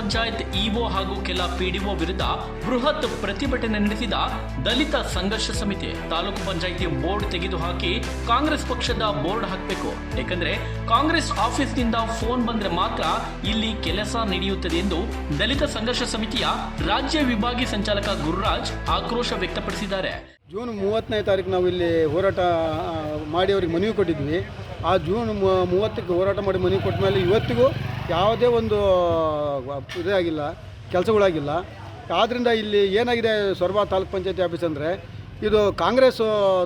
Panchayat EO ಹಾಗೂ ಕೆಲ PDO ವಿರುದ್ಧ ಬೃಹತ್ ಪ್ರತಿಭಟನೆ ನಡೆಸಿದ ದಲಿತ ಸಂಘರ್ಷ ಸಮಿತಿ. ತಾಲೂಕು ಪಂಚಾಯಿತಿ ಬೋರ್ಡ್ ತೆಗೆದುಹಾಕಿ ಕಾಂಗ್ರೆಸ್ ಪಕ್ಷದ ಬೋರ್ಡ್ ಹಾಕಬೇಕು, ಏಕೆಂದರೆ ಕಾಂಗ್ರೆಸ್ ಆಫೀಸ್ನಿಂದ ಫೋನ್ ಬಂದ್ರೆ ಮಾತ್ರ ಇಲ್ಲಿ ಕೆಲಸ ನಡೆಯುತ್ತದೆ ಎಂದು ದಲಿತ ಸಂಘರ್ಷ ಸಮಿತಿಯ ರಾಜ್ಯ ವಿಭಾಗೀಯ ಸಂಚಾಲಕ ಗುರುರಾಜ್ ಆಕ್ರೋಶ ವ್ಯಕ್ತಪಡಿಸಿದ್ದಾರೆ. ಜೂನ್ 30ನೇ ತಾರೀಕು ನಾವು ಇಲ್ಲಿ ಹೋರಾಟ ಮಾಡಿ ಅವ್ರಿಗೆ ಮನವಿ ಕೊಟ್ಟಿದ್ವಿ. ಆ ಜೂನ್ 30ಕ್ಕೆ ಹೋರಾಟ ಮಾಡಿ ಮನವಿ ಕೊಟ್ಟ ಮೇಲೆ ಇವತ್ತಿಗೂ ಯಾವುದೇ ಒಂದು ಇದೇ ಆಗಿಲ್ಲ, ಕೆಲಸಗಳಾಗಿಲ್ಲ. ಆದ್ದರಿಂದ ಇಲ್ಲಿ ಏನಾಗಿದೆ ಸೊರಬ ತಾಲೂಕು ಪಂಚಾಯತಿ ಆಫೀಸ್ ಅಂದರೆ ಇದು ಕಾಂಗ್ರೆಸ್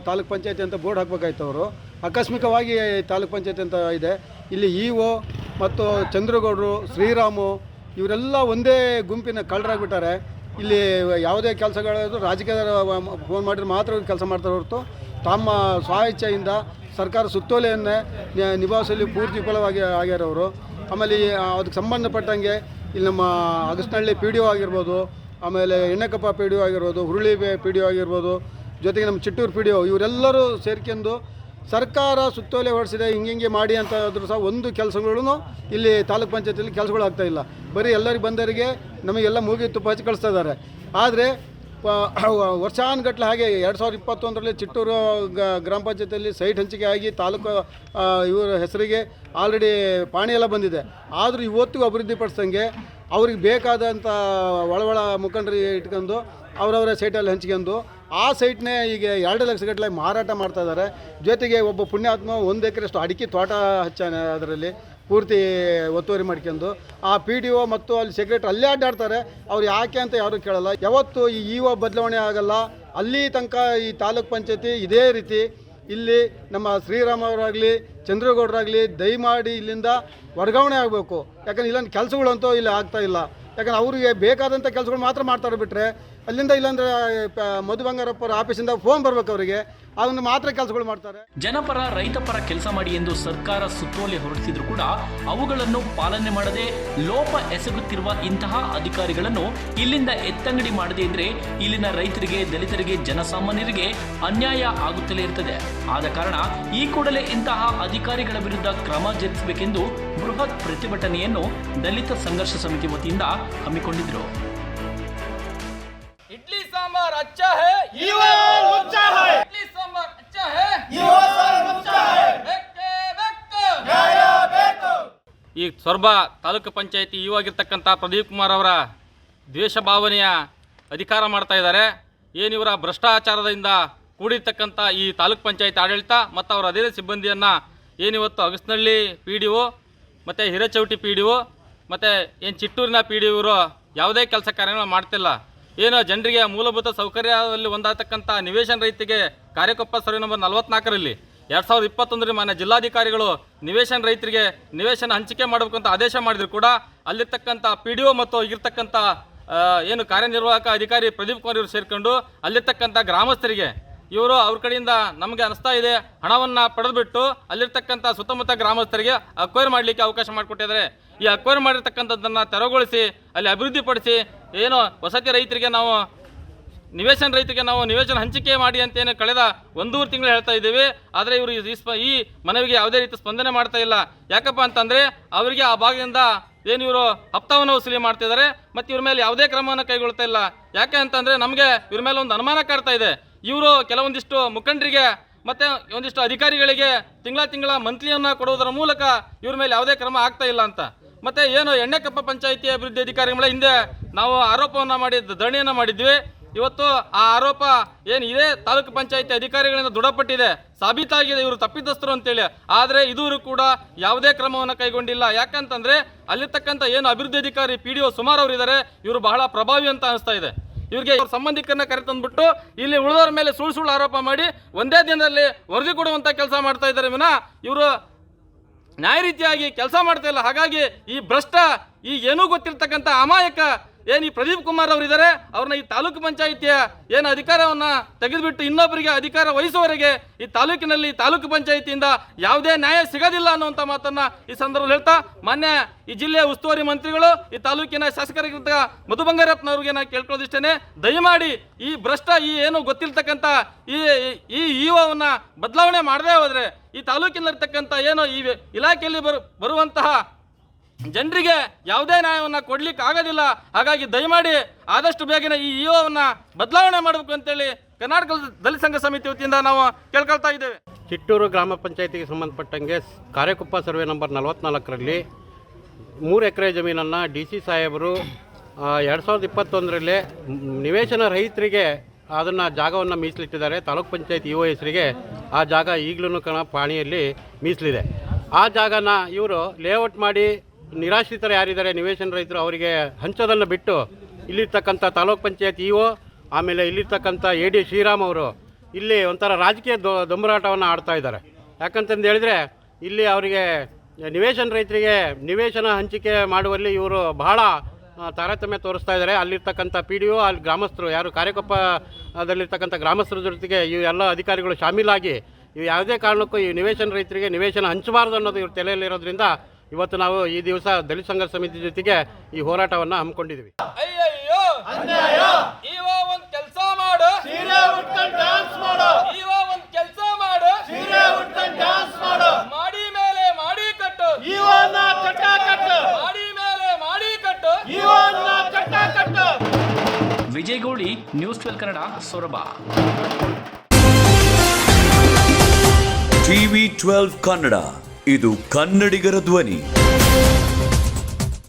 ತಾಲೂಕು ಪಂಚಾಯತಿ ಅಂತ ಬೋರ್ಡ್ ಹಾಕಬೇಕಾಯ್ತು. ಅವರು ಆಕಸ್ಮಿಕವಾಗಿ ತಾಲೂಕು ಪಂಚಾಯತಿ ಅಂತ ಇದೆ. ಇಲ್ಲಿ ಇಒ ಮತ್ತು ಚಂದ್ರಗೌಡರು, ಶ್ರೀರಾಮು ಇವರೆಲ್ಲ ಒಂದೇ ಗುಂಪಿನ ಕಳ್ಳರಾಗ್ಬಿಟ್ಟಾರೆ. ಇಲ್ಲಿ ಯಾವುದೇ ಕೆಲಸಗಳು ರಾಜಕೀಯದ ಫೋನ್ ಮಾಡಿದ್ರೆ ಮಾತ್ರ ಕೆಲಸ ಮಾಡ್ತಾರೆ ಹೊರತು ತಮ್ಮ ಸ್ವ-ಇಚ್ಛೆಯಿಂದ ಸರ್ಕಾರ ಸುತ್ತೋಲೆಯನ್ನೇ ನಿಭಾಯಿಸಲು ಪೂರ್ತಿ ವಿಫಲವಾಗಿ ಆಗ್ಯಾರವರು. ಆಮೇಲೆ ಅದಕ್ಕೆ ಸಂಬಂಧಪಟ್ಟಂಗೆ ಇಲ್ಲಿ ನಮ್ಮ ಅಗಸ್ನಹಳ್ಳಿ PDO ಆಗಿರ್ಬೋದು, ಆಮೇಲೆ ಎಣ್ಣೆಕೊಪ್ಪ PDO ಆಗಿರ್ಬೋದು, ಹುರುಳಿ PDO ಆಗಿರ್ಬೋದು, ಜೊತೆಗೆ ನಮ್ಮ ಚಿಟ್ಟೂರು PDO ಇವರೆಲ್ಲರೂ ಸೇರ್ಕೊಂಡು ಸರ್ಕಾರ ಸುತ್ತೋಲೆ ಹೊರಡಿಸಿದೆ ಹಿಂಗೆ ಮಾಡಿ ಅಂತ ಆದರೂ ಸಹ ಒಂದು ಕೆಲಸಗಳೂ ಇಲ್ಲಿ ತಾಲೂಕು ಪಂಚಾಯತಿಯಲ್ಲಿ ಕೆಲಸಗಳು ಆಗ್ತಾಯಿಲ್ಲ. ಬರೀ ಎಲ್ಲರಿಗೆ ಬಂದವರಿಗೆ ನಮಗೆಲ್ಲ ಮೂಗಿ ತುಪ್ಪ ಹಚ್ಚಿ ಕಳಿಸ್ತಾ ಇದ್ದಾರೆ. ಆದರೆ ವರ್ಷಾನುಗಟ್ಟಲೆ ಹಾಗೆ 2021ರಲ್ಲಿ ಚಿಟ್ಟೂರು ಗ್ರಾಮ ಪಂಚಾಯತಿಯಲ್ಲಿ ಸೈಟ್ ಹಂಚಿಕೆ ಆಗಿ ತಾಲೂಕು ಇವರ ಹೆಸರಿಗೆ ಆಲ್ರೆಡಿ ಪಾಣಿ ಎಲ್ಲ ಬಂದಿದೆ. ಆದರೂ ಇವತ್ತಿಗೂ ಅಭಿವೃದ್ಧಿಪಡಿಸ್ದಂಗೆ ಅವ್ರಿಗೆ ಬೇಕಾದಂಥ ಒಳ ಮುಖಂಡರಿಗೆ ಇಟ್ಕೊಂಡು ಅವರವರ ಸೈಟಲ್ಲಿ ಹಂಚ್ಕೊಂಡು ಆ ಸೈಟ್ನೇ ಈಗ 2 ಲಕ್ಷ ಗಟ್ಟಲೆ ಮಾರಾಟ ಮಾಡ್ತಾ ಇದ್ದಾರೆ. ಜೊತೆಗೆ ಒಬ್ಬ ಪುಣ್ಯಾತ್ಮ 1 ಎಕರೆಷ್ಟು ಅಡಿಕೆ ತೋಟ ಹಚ್ಚಾನೆ, ಅದರಲ್ಲಿ ಪೂರ್ತಿ ಒತ್ತುವರಿ ಮಾಡ್ಕೊಂಡು ಆ PDO ಮತ್ತು ಅಲ್ಲಿ ಸೆಕ್ರೆಟರಿ ಅಲ್ಲೇ ಅಡ್ಡಾಡ್ತಾರೆ. ಅವ್ರು ಯಾಕೆ ಅಂತ ಯಾರೂ ಕೇಳಲ್ಲ. ಯಾವತ್ತು ಈ ಇಒ ಬದಲಾವಣೆ ಆಗಲ್ಲ. ಅಲ್ಲಿ ತನಕ ಈ ತಾಲೂಕು ಪಂಚಾಯತಿ ಇದೇ ರೀತಿ ಇಲ್ಲಿ ನಮ್ಮ ಶ್ರೀರಾಮ್ ಅವರಾಗಲಿ ಚಂದ್ರಗೌಡರಾಗಲಿ ದಯಮಾಡಿ ಇಲ್ಲಿಂದ ವರ್ಗಾವಣೆ ಆಗಬೇಕು. ಯಾಕಂದ್ರೆ ಇಲ್ಲೊಂದು ಕೆಲಸಗಳಂತೂ ಇಲ್ಲಿ ಆಗ್ತಾ ಇಲ್ಲ. ಯಾಕಂದ್ರೆ ಅವರಿಗೆ ಬೇಕಾದಂಥ ಕೆಲಸಗಳು ಮಾತ್ರ ಮಾಡ್ತಾರೆ ಬಿಟ್ಟರೆ ಅಲ್ಲಿಂದ ಇಲ್ಲಾಂದರೆ ಮಧು ಬಂಗಾರಪ್ಪರ ಆಫೀಸಿಂದ ಫೋನ್ ಬರ್ಬೇಕು ಅವರಿಗೆ, ಅದನ್ನು ಮಾತ್ರ ಕೆಲಸಗಳು ಮಾಡ್ತಾರೆ. ಜನಪರ ರೈತಪರ ಕೆಲಸ ಮಾಡಿ ಎಂದು ಸರ್ಕಾರ ಸುತ್ತೋಲೆ ಹೊರಡಿಸಿದ್ರು ಕೂಡ ಅವುಗಳನ್ನು ಪಾಲನೆ ಮಾಡದೆ ಲೋಪ ಎಸಗುತ್ತಿರುವ ಇಂತಹ ಅಧಿಕಾರಿಗಳನ್ನು ಇಲ್ಲಿಂದ ಎತ್ತಂಗಡಿ ಮಾಡದೇ ಇದ್ರೆ ಇಲ್ಲಿನ ರೈತರಿಗೆ, ದಲಿತರಿಗೆ, ಜನಸಾಮಾನ್ಯರಿಗೆ ಅನ್ಯಾಯ ಆಗುತ್ತಲೇ ಇರ್ತದೆ. ಆದ ಕಾರಣ ಈ ಕೂಡಲೇ ಇಂತಹ ಅಧಿಕಾರಿಗಳ ವಿರುದ್ಧ ಕ್ರಮ ಜರುಗಿಸಬೇಕೆಂದು ಬೃಹತ್ ಪ್ರತಿಭಟನೆಯನ್ನು ದಲಿತ ಸಂಘರ್ಷ ಸಮಿತಿ ವತಿಯಿಂದ ಹಮ್ಮಿಕೊಂಡಿದ್ರು. इडली सांभर अच्छा है, ईओ लुच्चा है. इडली सांभर अच्छा है, ईओ लुच्चा है. बेके बेके न्याಯ ಬೇಕು. ಈ ಸೊರಬ ತಾಲೂಕು ಪಂಚಾಯತಿ ಇಒ ಆಗಿರ್ತಕ್ಕಂಥ ಪ್ರದೀಪ್ ಕುಮಾರ್ ಅವರ ದ್ವೇಷ ಭಾವನೆಯ ಅಧಿಕಾರ ಮಾಡ್ತಾ ಇದ್ದಾರೆ. ಏನಿವರ ಭ್ರಷ್ಟಾಚಾರದಿಂದ ಕೂಡಿರ್ತಕ್ಕಂಥ ಈ ತಾಲೂಕು ಪಂಚಾಯತಿ ಆಡಳಿತ ಮತ್ತು ಅವರ ಅದೇ ಸಿಬ್ಬಂದಿಯನ್ನು ಏನಿವತ್ತು ಅಗಸ್ನಹಳ್ಳಿ PDO ಮತ್ತು ಹಿರೇಚೌಟಿ PDO ಮತ್ತು ಏನು ಚಿಟ್ಟೂರಿನ PDO ಇವರು ಯಾವುದೇ ಕೆಲಸ ಕಾರ್ಯಗಳನ್ನು ಮಾಡ್ತಿಲ್ಲ. ಏನು ಜನರಿಗೆ ಮೂಲಭೂತ ಸೌಕರ್ಯದಲ್ಲಿ ಒಂದಾಗತಕ್ಕಂಥ ನಿವೇಶನ ರೈತರಿಗೆ ಕಾರ್ಯಕೊಪ್ಪ ಸರ್ವೆ ನಂಬರ್ 44ರಲ್ಲಿ 2021ರಲ್ಲಿ ಮಾನ್ಯ ಜಿಲ್ಲಾಧಿಕಾರಿಗಳು ನಿವೇಶನ ರೈತರಿಗೆ ನಿವೇಶನ ಹಂಚಿಕೆ ಮಾಡಬೇಕು ಅಂತ ಆದೇಶ ಮಾಡಿದ್ರು ಕೂಡ ಅಲ್ಲಿರ್ತಕ್ಕಂಥ PDO ಮತ್ತು ಇರ್ತಕ್ಕಂಥ ಏನು ಕಾರ್ಯನಿರ್ವಾಹಕ ಅಧಿಕಾರಿ ಪ್ರದೀಪ್ ಕುಮಾರ್ ಇವರು ಸೇರಿಕೊಂಡು ಅಲ್ಲಿರ್ತಕ್ಕಂಥ ಗ್ರಾಮಸ್ಥರಿಗೆ ಇವರು ಅವ್ರ ಕಡೆಯಿಂದ ನಮಗೆ ಅನಿಸ್ತಾ ಇದೆ ಹಣವನ್ನು ಪಡೆದುಬಿಟ್ಟು ಅಲ್ಲಿರ್ತಕ್ಕಂಥ ಸುತ್ತಮುತ್ತ ಗ್ರಾಮಸ್ಥರಿಗೆ ಅಕ್ವೈರ್ ಮಾಡಲಿಕ್ಕೆ ಅವಕಾಶ ಮಾಡಿಕೊಟ್ಟಿದ್ದಾರೆ. ಈ ಅಕ್ವೈರ್ ಮಾಡಿರ್ತಕ್ಕಂಥದ್ದನ್ನು ತೆರವುಗೊಳಿಸಿ ಅಲ್ಲಿ ಅಭಿವೃದ್ಧಿಪಡಿಸಿ ಏನು ವಸತಿ ರೈತರಿಗೆ ನಾವು ನಿವೇಶನ ಹಂಚಿಕೆ ಮಾಡಿ ಅಂತೇನು ಕಳೆದ 1.5 ತಿಂಗಳು ಹೇಳ್ತಾ ಇದ್ದೀವಿ. ಆದರೆ ಇವರು ಈ ಮನವಿಗೆ ಯಾವುದೇ ರೀತಿ ಸ್ಪಂದನೆ ಮಾಡ್ತಾ ಇಲ್ಲ. ಯಾಕಪ್ಪ ಅಂತಂದರೆ ಅವರಿಗೆ ಆ ಭಾಗದಿಂದ ಏನು ಇವರು ಹಪ್ತಾವನ್ನು ವಸೂಲಿ ಮಾಡ್ತಿದ್ದಾರೆ ಮತ್ತು ಇವ್ರ ಮೇಲೆ ಯಾವುದೇ ಕ್ರಮವನ್ನು ಕೈಗೊಳ್ತಾ ಇಲ್ಲ. ಯಾಕೆ ಅಂತಂದರೆ ನಮಗೆ ಇವ್ರ ಮೇಲೆ ಒಂದು ಅನುಮಾನ ಕಾಡ್ತಾ ಇದೆ. ಇವರು ಕೆಲವೊಂದಿಷ್ಟು ಮುಖಂಡರಿಗೆ ಮತ್ತು ಒಂದಿಷ್ಟು ಅಧಿಕಾರಿಗಳಿಗೆ ತಿಂಗಳ ಮಂತ್ಲಿಯನ್ನು ಕೊಡುವುದರ ಮೂಲಕ ಇವ್ರ ಮೇಲೆ ಯಾವುದೇ ಕ್ರಮ ಆಗ್ತಾ ಇಲ್ಲ ಅಂತ. ಮತ್ತು ಏನು ಎಣ್ಣೆಕೊಪ್ಪ ಪಂಚಾಯಿತಿ ಅಭಿವೃದ್ಧಿ ಅಧಿಕಾರಿಗಳ ಹಿಂದೆ ನಾವು ಆರೋಪವನ್ನು ಧರಣಿಯನ್ನು ಮಾಡಿದ್ವಿ. ಇವತ್ತು ಆ ಆರೋಪ ಏನು ಇದೇ ತಾಲೂಕು ಪಂಚಾಯಿತಿ ಅಧಿಕಾರಿಗಳಿಂದ ದೃಢಪಟ್ಟಿದೆ, ಸಾಬೀತಾಗಿದೆ ಇವರು ತಪ್ಪಿತಸ್ಥರು ಅಂತೇಳಿ. ಆದರೆ ಇದುವರೆಗೂ ಕೂಡ ಯಾವುದೇ ಕ್ರಮವನ್ನು ಕೈಗೊಂಡಿಲ್ಲ. ಯಾಕಂತಂದರೆ ಅಲ್ಲಿರ್ತಕ್ಕಂಥ ಏನು ಅಭಿವೃದ್ಧಿ ಅಧಿಕಾರಿ PDO ಸುಮಾರು ಅವರು ಇದ್ದಾರೆ, ಇವರು ಬಹಳ ಪ್ರಭಾವಿ ಅಂತ ಅನಿಸ್ತಾ ಇದೆ. ಇವರಿಗೆ ಅವ್ರ ಸಂಬಂಧಿಕರನ್ನ ಕರೆತಂದ್ಬಿಟ್ಟು ಇಲ್ಲಿ ಉಳಿದವರ ಮೇಲೆ ಸುಳ್ಳು ಆರೋಪ ಮಾಡಿ ಒಂದೇ ದಿನದಲ್ಲಿ ವರದಿ ಕೊಡುವಂಥ ಕೆಲಸ ಮಾಡ್ತಾ ಇದ್ದಾರೆ ವಿನಃ ಇವರು ನ್ಯಾಯ ರೀತಿಯಾಗಿ ಕೆಲಸ ಮಾಡ್ತಾ ಇಲ್ಲ. ಹಾಗಾಗಿ ಈ ಭ್ರಷ್ಟ ಈ ಏನೂ ಗೊತ್ತಿರ್ತಕ್ಕಂಥ ಅಮಾಯಕ ಏನು ಈ ಪ್ರದೀಪ್ ಕುಮಾರ್ ಅವರು ಇದ್ದಾರೆ, ಅವ್ರನ್ನ ಈ ತಾಲೂಕು ಪಂಚಾಯಿತಿಯ ಏನು ಅಧಿಕಾರವನ್ನು ತೆಗೆದುಬಿಟ್ಟು ಇನ್ನೊಬ್ಬರಿಗೆ ಅಧಿಕಾರ ವಹಿಸುವವರೆಗೆ ಈ ತಾಲೂಕಿನಲ್ಲಿ ತಾಲೂಕು ಪಂಚಾಯಿತಿಯಿಂದ ಯಾವುದೇ ನ್ಯಾಯ ಸಿಗೋದಿಲ್ಲ ಅನ್ನುವಂಥ ಮಾತನ್ನು ಈ ಸಂದರ್ಭದಲ್ಲಿ ಹೇಳ್ತಾ ಮಾನ್ಯ ಈ ಜಿಲ್ಲೆಯ ಉಸ್ತುವಾರಿ ಮಂತ್ರಿಗಳು ಈ ತಾಲೂಕಿನ ಶಾಸಕರಾಗಿದ್ದ ಮಧು ಬಂಗಾರಪ್ಪನವ್ರಿಗೆ ನಾನು ಕೇಳ್ಕೊಳ್ಳೋದಿಷ್ಟೇ, ದಯಮಾಡಿ ಈ ಭ್ರಷ್ಟ ಈ ಏನು ಗೊತ್ತಿರ್ತಕ್ಕಂಥ ಈ ಇಒವನ್ನು ಬದಲಾವಣೆ ಮಾಡದೇ ಹೋದರೆ ಈ ತಾಲೂಕಿನಲ್ಲಿರ್ತಕ್ಕಂಥ ಏನು ಈ ಇಲಾಖೆಯಲ್ಲಿ ಬರುವಂತಹ ಜನರಿಗೆ ಯಾವುದೇ ನ್ಯಾಯವನ್ನು ಕೊಡ್ಲಿಕ್ಕೆ ಆಗೋದಿಲ್ಲ. ಹಾಗಾಗಿ ದಯಮಾಡಿ ಆದಷ್ಟು ಬೇಗನೆ ಈ ಇಒವನ್ನು ಬದಲಾವಣೆ ಮಾಡಬೇಕು ಅಂತೇಳಿ ಕರ್ನಾಟಕ ದಲಿತ ಸಂಘ ಸಮಿತಿ ವತಿಯಿಂದ ನಾವು ಕೇಳ್ಕೊಳ್ತಾ ಇದ್ದೇವೆ. ಚಿಟ್ಟೂರು ಗ್ರಾಮ ಪಂಚಾಯತಿಗೆ ಸಂಬಂಧಪಟ್ಟಂಗೆ ಕಾರ್ಯಕೊಪ್ಪ ಸರ್ವೆ ನಂಬರ್ 44ರಲ್ಲಿ 3 ಎಕರೆ ಜಮೀನನ್ನು DC ಸಾಹೇಬರು 2021ರಲ್ಲಿ ನಿವೇಶನ ರಹಿತರಿಗೆ ಅದನ್ನು ಜಾಗವನ್ನು ಮೀಸಲಿಟ್ಟಿದ್ದಾರೆ. ತಾಲೂಕ್ ಪಂಚಾಯತ್ ಇಒ ಹೆಸರಿಗೆ ಆ ಜಾಗ ಈಗಲೂ ಪಾಣಿಯಲ್ಲಿ ಮೀಸಲಿದೆ. ಆ ಜಾಗನ ಇವರು ಲೇಔಟ್ ಮಾಡಿ ನಿರಾಶ್ರಿತರು ಯಾರಿದ್ದಾರೆ ನಿವೇಶನ ರಹಿತರು ಅವರಿಗೆ ಹಂಚೋದನ್ನು ಬಿಟ್ಟು ಇಲ್ಲಿರ್ತಕ್ಕಂಥ ತಾಲೂಕ್ ಪಂಚಾಯತ್ ಇಒ ಆಮೇಲೆ ಇಲ್ಲಿರ್ತಕ್ಕಂಥ AD ಶ್ರೀರಾಮ್ ಅವರು ಇಲ್ಲಿ ಒಂಥರ ರಾಜಕೀಯ ದೊಂಬರಾಟವನ್ನು ಆಡ್ತಾ ಇದ್ದಾರೆ. ಯಾಕಂತಂದು ಹೇಳಿದರೆ ಇಲ್ಲಿ ಅವರಿಗೆ ನಿವೇಶನ ರೈತರಿಗೆ ನಿವೇಶನ ಹಂಚಿಕೆ ಮಾಡುವಲ್ಲಿ ಇವರು ಬಹಳ ತಾರತಮ್ಯ ತೋರಿಸ್ತಾ ಇದ್ದಾರೆ. ಅಲ್ಲಿರ್ತಕ್ಕಂಥ PDO ಅಲ್ಲಿ ಗ್ರಾಮಸ್ಥರು ಯಾರು ಕಾರ್ಯಕೊಪ್ಪದಲ್ಲಿರ್ತಕ್ಕಂಥ ಗ್ರಾಮಸ್ಥರ ಜೊತೆಗೆ ಇವು ಎಲ್ಲ ಅಧಿಕಾರಿಗಳು ಶಾಮೀಲಾಗಿ ಇವು ಯಾವುದೇ ಕಾರಣಕ್ಕೂ ಈ ನಿವೇಶನ ರೈತರಿಗೆ ನಿವೇಶನ ಹಂಚಬಾರ್ದು ಅನ್ನೋದು ಇವ್ರ ತಲೆಯಲ್ಲಿರೋದ್ರಿಂದ ಇವತ್ತು ನಾವು ಈ ದಿವಸ ದಲಿತ ಸಂಘ ಸಮಿತಿ ಜೊತೆಗೆ ಈ ಹೋರಾಟವನ್ನು ಹಮ್ಮಿಕೊಂಡಿದ್ದೀವಿ. ಅಯ್ಯಯ್ಯೋ ಇವ ಒಂದು ಕೆಲಸ ಮಾಡು, ಸೀರೆ ಉಟ್ಕೊಂಡು ಡ್ಯಾನ್ಸ್ ಮಾಡು. ಇವ ಒಂದು ಕೆಲಸ ಮಾಡು, ಸೀರೆ ಉಟ್ಕೊಂಡು ಡ್ಯಾನ್ಸ್ ಮಾಡು. ಮಾಡಿ ಮೇಲೆ ಮಾಡಿ ಕಟ್ಟು, ಇವನ ಕಟ್ಟ ಕಟ್ಟು. ಮಾಡಿ ಮೇಲೆ ಮಾಡಿ ಕಟ್ಟು, ಇವನ ಕಟ್ಟ ಕಟ್ಟು. ವಿಜಯ್ ಗೌಳಿ, ನ್ಯೂಸ್ 12 ಕನ್ನಡ, ಸೊರಬ. TV12 ಕನ್ನಡ, ಇದು ಕನ್ನಡಿಗರ ಧ್ವನಿ.